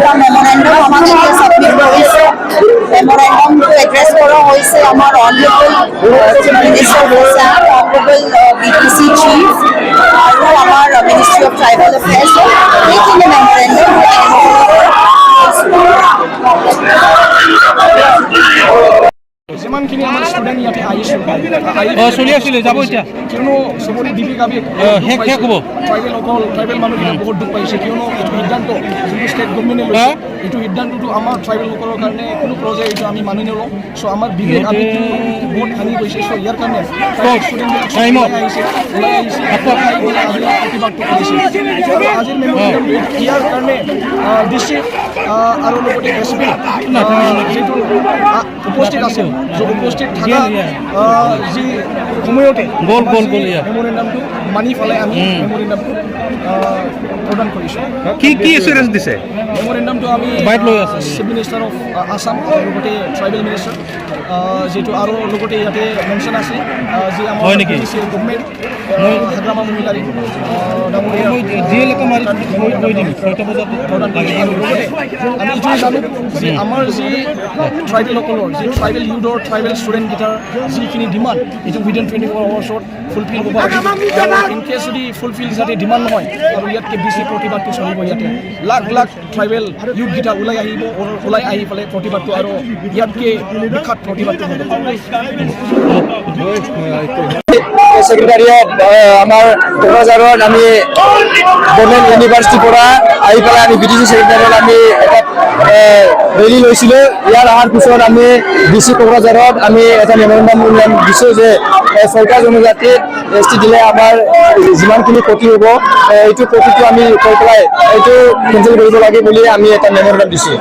এটা মেমোৰেণ্ডাম আমাক এতিয়া ছাবমিট কৰিছে মেমোৰেণ্ডামটো এড্ৰেছ কৰা হৈছে আমাৰ অনাৰেবল চিফ মিনিষ্টাৰ হোছেন অনাৰেবল BTC চিফ আৰু আমাৰ মিনিষ্ট্ৰী অফ ট্ৰাইবেল এফেয়াৰ্ছ এইখিনি মেমোৰেণ্ডাম যিমানখিনি আমাৰ ষ্টুডেণ্ট ইয়াতে আহিছোঁ চলি আছিলে যাব এতিয়া কিয়নো চবৰে দীপিকাবি শেষ হ'ব ট্ৰাইবেল মানুহখিনি বহুত দুখ পাইছে কিয়নো এইটো সিদ্ধান্ত যোনটো ষ্টেট গভৰ্ণমেণ্টে লৈছে এইটো সিদ্ধান্তটো আমাৰ ট্ৰাইবেলসকলৰ কাৰণে কোনো প্ৰজেক্ট এইটো আমি মানি নলওঁ চ' আমাৰ বিবেক আমি বহুত হানি গৈছে চ' ইয়াৰ কাৰণে ষ্টুডেণ্টবিলাক আহিছে প্ৰতিবাদটো কৰিছে আজিৰ মেম'ৰিয়েলটো ইয়াৰ কাৰণে ডিষ্ট্ৰিক্ট আৰু লগতে SP যিটো উপস্থিত আছে উপস্থিত থকা যি সময়তে মেম'ৰেণ্ডামটো মানি পেলাই আমি মেম'ৰেণ্ডামটো প্ৰদান কৰিছোঁ কি এছুৰেঞ্চ দিছে মেম'ৰেণ্ডামটো আমি চিফ মিনিষ্টাৰ অফ আছাম আৰু লগতে ট্ৰাইবেল মিনিষ্টাৰ যিটো আৰু লগতে ইয়াতে মেনশ্যন আছে যি আমাৰ গভৰ্ণমেণ্ট হাগ্ৰামা মহিলাৰী ডাঙৰীয়া আমি এইটোৱে জানো যে আমাৰ যি ট্ৰাইবেলসকলৰ যি ট্ৰাইবেল ইউথৰ ট্ৰাইবেল ষ্টুডেণ্টকেইটাৰ যিখিনি ডিমাণ্ড এইটো উইদিন 24 আৱাৰ্ছত ফুলফিল হ'ব ইনকেছ যদি ফুলফিল যাতে ডিমাণ্ড নহয় আৰু ইয়াতকৈ বেছি প্ৰতিবাদটো চলিব ইয়াতে লাখ লাখ ট্ৰাইবেল ইউথকেইটা ওলাই আহি পেলাই প্ৰতিবাদটো আৰু ইয়াতকৈ বিখ্যাত প্ৰতিবাদটো হ'ব সেক্ৰেটাৰিয়েট আমাৰ কোকৰাঝাৰত আমি গভৰ্নমেন্ট ইউনিভাৰ্সিটিৰ পৰা আহি পেলাই আমি BTC সেক্ৰেটাৰিয়েট আমি এটা ৰেলী লৈছিলোঁ ইয়াৰ অহাৰ পিছত আমি DC কোকৰাঝাৰত আমি এটা মেমোৰেণ্ডাম দিছোঁ যে 6টা জনজাতিক ST দিলে আমাৰ যিমানখিনি ক্ষতি হ'ব এইটো ক্ষতিটো আমি কৈ পেলাই এইটো কেঞ্চেল কৰিব লাগে বুলি আমি এটা মেমোৰেণ্ডাম দিছোঁ